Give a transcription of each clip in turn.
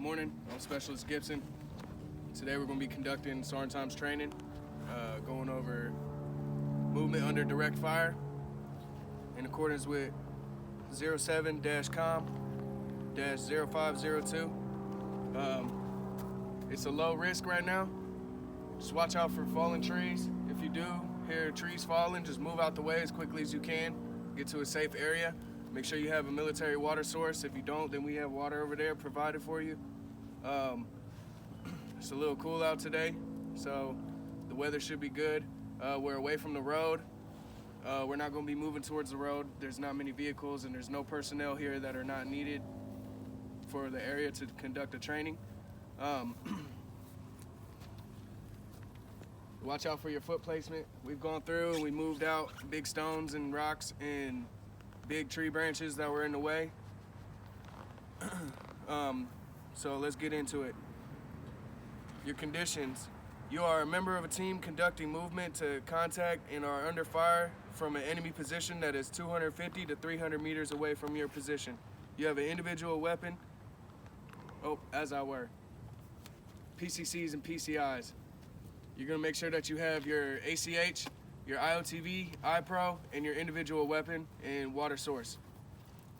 Good morning, I'm Specialist Gibson. Today we're going to be conducting sergeant times training, going over movement under direct fire in accordance with 07-com-0502. It's a low risk right now. Just watch out for fallen trees. If you do hear trees falling, just move out the way as quickly as you can. Get to a safe area. Make sure you have a military water source. If you don't, then we have water over there provided for you. It's a little cool out today, so the weather should be good. We're away from the road. We're not going to be moving towards the road. There's not many vehicles and there's no personnel here that are not needed for the area to conduct a training. Watch out for your foot placement. We've gone through and we moved out big stones and rocks and big tree branches that were in the way. So let's get into it. Your conditions. You are a member of a team conducting movement to contact and are under fire from an enemy position that is 250 to 300 meters away from your position. You have an individual weapon. As I were. PCCs and PCIs. You're gonna make sure that you have your ACH, your IOTV, iPro, and your individual weapon and water source.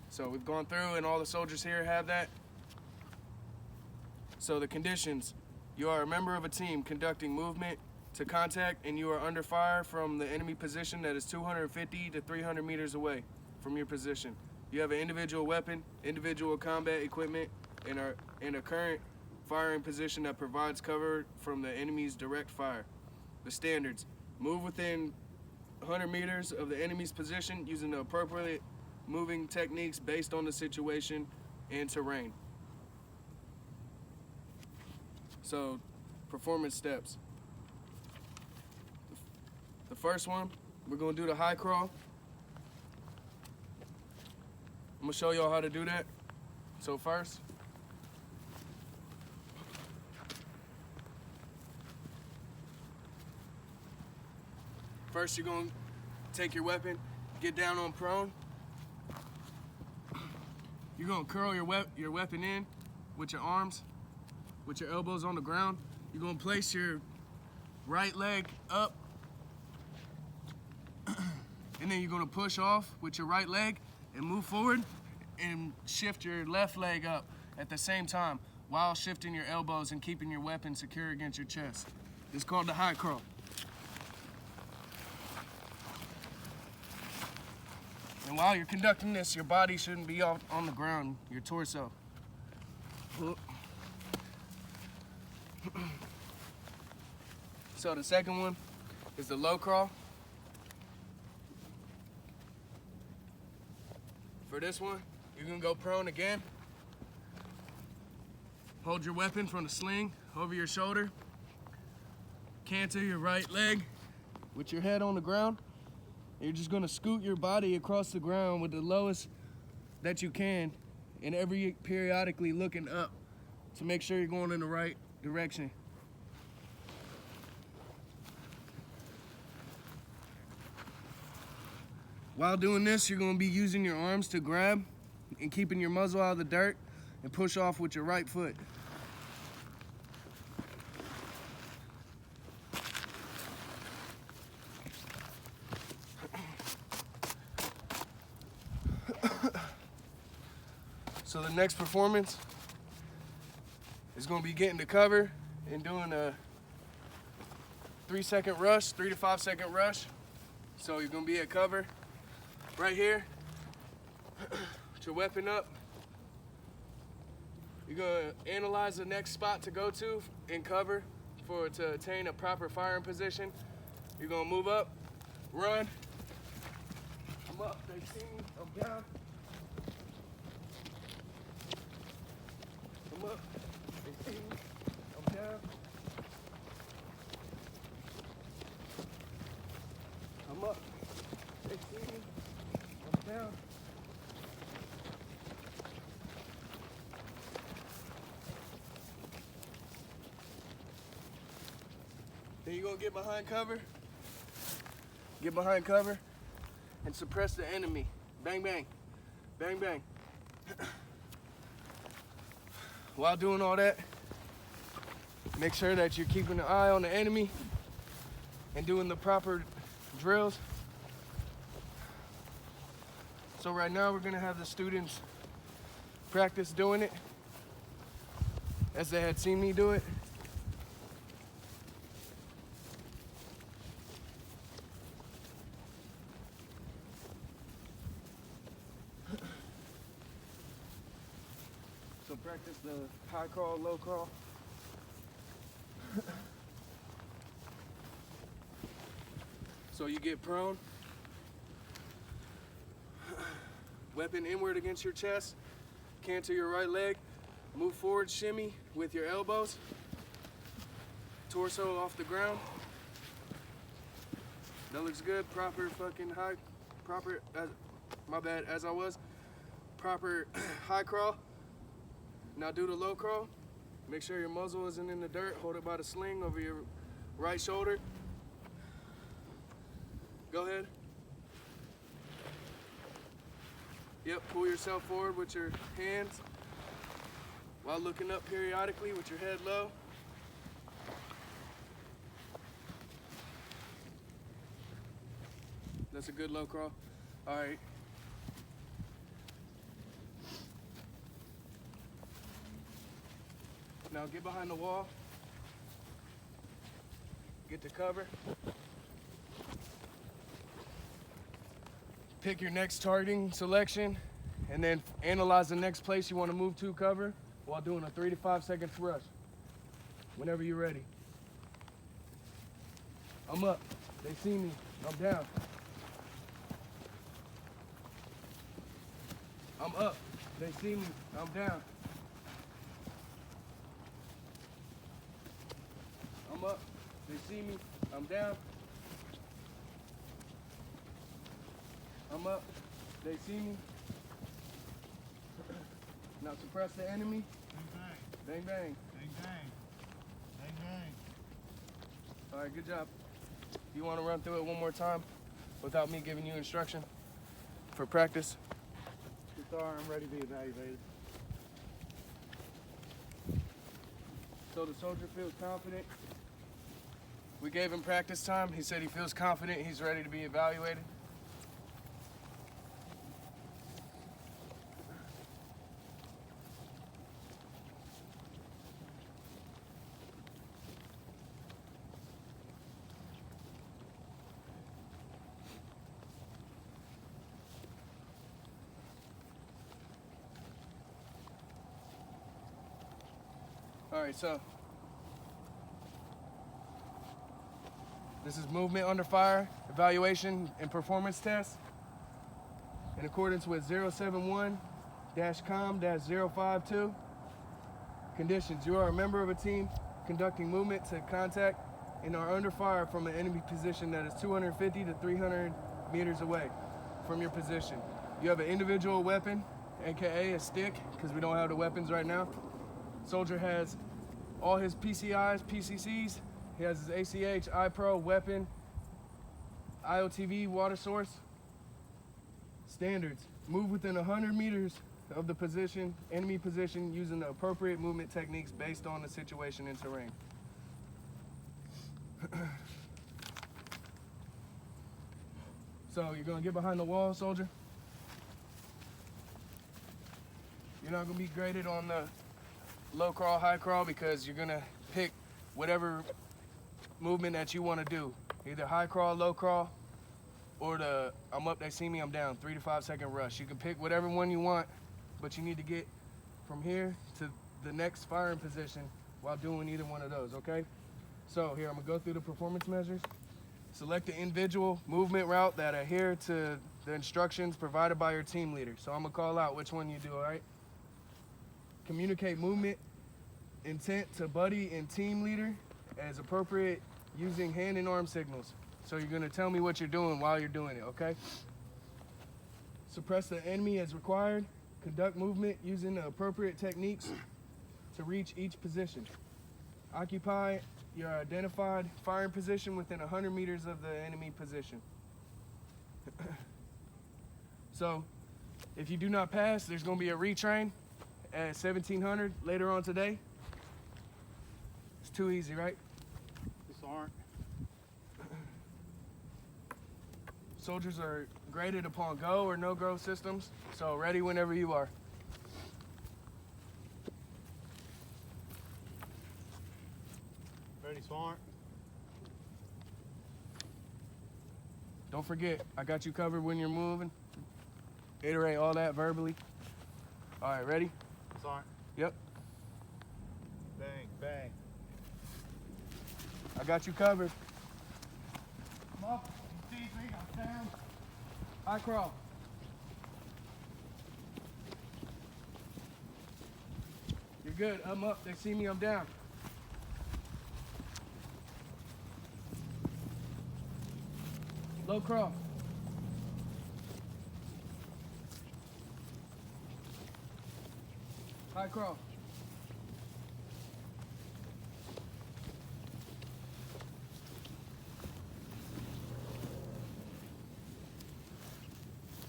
So we've gone through and all the soldiers here have that. So the conditions, you are a member of a team conducting movement to contact and you are under fire from the enemy position that is 250 to 300 meters away from your position. You have an individual weapon, individual combat equipment, and are in a current firing position that provides cover from the enemy's direct fire. The standards, move within 100 meters of the enemy's position using the appropriate moving techniques based on the situation and terrain. So, performance steps. The first one, we're gonna do the high crawl. I'm gonna show y'all how to do that. So first, you're gonna take your weapon, get down on prone. You're gonna curl your weapon in with your arms, with your elbows on the ground. You're gonna place your right leg up, and then you're gonna push off with your right leg and move forward and shift your left leg up at the same time while shifting your elbows and keeping your weapon secure against your chest. It's called the high crawl. And while you're conducting this, your body shouldn't be on the ground, your torso. So the second one is the low crawl. For this one, you're gonna go prone again. Hold your weapon from the sling over your shoulder. Canter your right leg with your head on the ground. You're just gonna scoot your body across the ground with the lowest that you can and periodically looking up to make sure you're going in the right direction. While doing this, you're gonna be using your arms to grab and keeping your muzzle out of the dirt and push off with your right foot. So the next performance is going to be getting to cover and doing a 3 to 5 second rush. So you're going to be at cover right here, with your weapon up. You're going to analyze the next spot to go to in cover to attain a proper firing position. You're going to move up, run. I'm up, 13, I'm down. I'm up, 18, I'm down. I'm up, 18, I'm down. Then you're gonna get behind cover, and suppress the enemy. Bang, bang, bang, bang. While doing all that, make sure that you're keeping an eye on the enemy and doing the proper drills. So right now we're gonna have the students practice doing it as they had seen me do it. So practice the high crawl, low crawl. So you get prone, weapon inward against your chest, canter your right leg, move forward, shimmy with your elbows, torso off the ground. That looks good. Proper fucking high, proper, my bad, as I was, proper high crawl. Now do the low crawl. Make sure your muzzle isn't in the dirt. Hold it by the sling over your right shoulder. Go ahead. Yep, pull yourself forward with your hands while looking up periodically with your head low. That's a good low crawl. All right. Now get behind the wall. Get to cover. Pick your next targeting selection and then analyze the next place you want to move to cover while doing a 3 to 5 second rush. Whenever you're ready. I'm up. They see me. I'm down. I'm up. They see me. I'm down. I'm up. They see me. I'm down. I'm up. They see me. Now suppress the enemy. Bang, bang. Bang, bang. Bang, bang. Bang, bang. All right, good job. You want to run through it one more time without me giving you instruction for practice? Sir, I'm ready to be evaluated. So the soldier feels confident. We gave him practice time. He said he feels confident. He's ready to be evaluated. All right, so this is movement under fire, evaluation and performance test. In accordance with 071-COM-052. Conditions: you are a member of a team conducting movement to contact and are under fire from an enemy position that is 250 to 300 meters away from your position. You have an individual weapon, aka a stick, because we don't have the weapons right now. Soldier has all his PCIs, PCCs. He has his ACH, iPro, weapon, IOTV, water source. Standards: move within 100 meters of the position, enemy position, using the appropriate movement techniques based on the situation and terrain. So you're gonna get behind the wall, soldier. You're not gonna be graded on the low crawl, high crawl, because you're gonna pick whatever movement that you wanna do. Either high crawl, low crawl, or the I'm up, they see me, I'm down, 3 to 5 second rush. You can pick whatever one you want, but you need to get from here to the next firing position while doing either one of those, okay? So here, I'm gonna go through the performance measures. Select the individual movement route that adhere to the instructions provided by your team leader. So I'm gonna call out which one you do, all right? Communicate movement intent to buddy and team leader as appropriate using hand and arm signals. So you're gonna tell me what you're doing while you're doing it, okay? Suppress the enemy as required. Conduct movement using the appropriate techniques to reach each position. Occupy your identified firing position within 100 meters of the enemy position. So if you do not pass, there's gonna be a retrain, at 1700 later on today. It's too easy, right? Disarm. Soldiers are graded upon go or no-go systems, so ready whenever you are. Ready, Smart. Don't forget, I got you covered when you're moving. Iterate all that verbally. All right, ready? Smart. Yep. Bang, bang. I got you covered. I'm up. You see me? I'm down. High crawl. You're good. I'm up. They see me, I'm down. Low crawl. High crawl.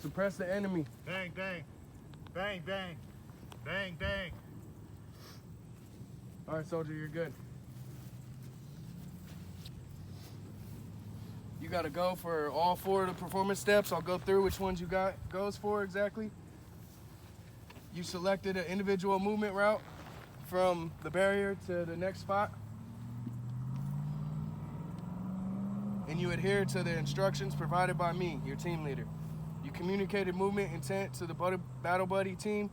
Suppress the enemy. Bang, bang. Bang, bang. Bang, bang. All right, soldier, you're good. You got to go for all 4 of the performance steps. I'll go through which ones you got goes for exactly. You selected an individual movement route from the barrier to the next spot. And you adhere to the instructions provided by me, your team leader. You communicated movement intent to the battle buddy team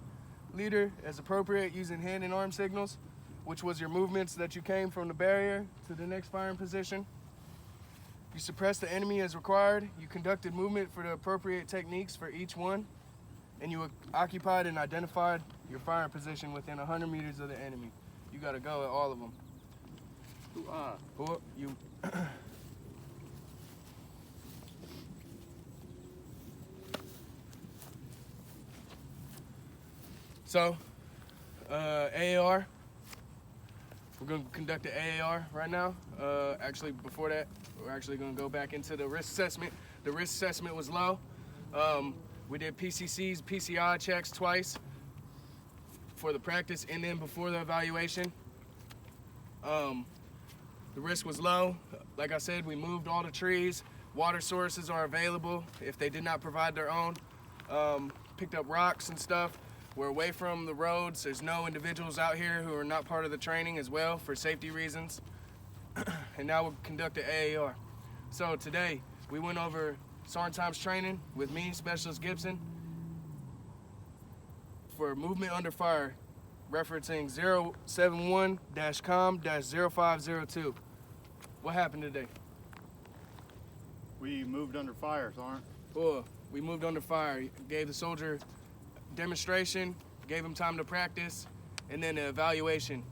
leader as appropriate using hand and arm signals, which was your movements that you came from the barrier to the next firing position. You suppressed the enemy as required. You conducted movement for the appropriate techniques for each one. And you occupied and identified your firing position within 100 meters of the enemy. You got to go at all of them. You. So, AAR. We're going to conduct the AAR right now. Actually, before that, we're actually going to go back into the risk assessment. The risk assessment was low. We did PCCs, PCI checks twice for the practice and then before the evaluation. The risk was low. Like I said, we moved all the trees. Water sources are available if they did not provide their own. Picked up rocks and stuff. We're away from the roads. There's no individuals out here who are not part of the training as well for safety reasons. And now we'll conduct the AAR. So today, we went over SARN times training with me, Specialist Gibson, for movement under fire, referencing 071-COM-0502. What happened today? We moved under fire, Sergeant. Oh, we moved under fire. Gave the soldier demonstration, gave him time to practice, and then the evaluation.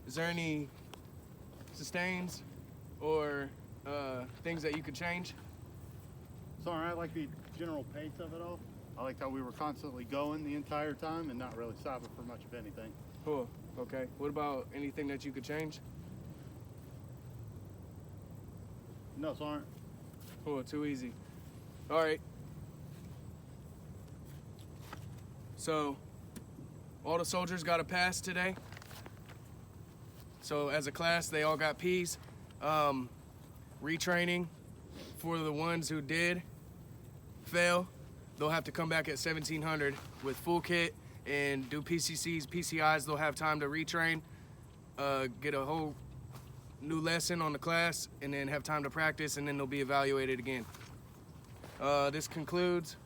Is there any sustains or things that you could change? Sergeant, I like the general pace of it all. I liked how we were constantly going the entire time and not really stopping for much of anything. Cool. Okay. What about anything that you could change? No, Sergeant. Cool. Too easy. All right. So, all the soldiers got a pass today. So, as a class, they all got P's. Retraining for the ones who did fail, they'll have to come back at 1700 with full kit and do PCCs, PCIs. They'll have time to retrain, get a whole new lesson on the class, and then have time to practice, and then they'll be evaluated again. This concludes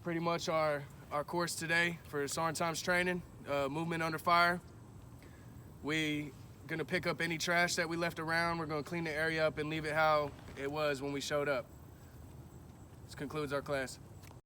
pretty much our course today for SARN times training, movement under fire. We gonna pick up any trash that we left around. We're gonna clean the area up and leave it how it was when we showed up. This concludes our class.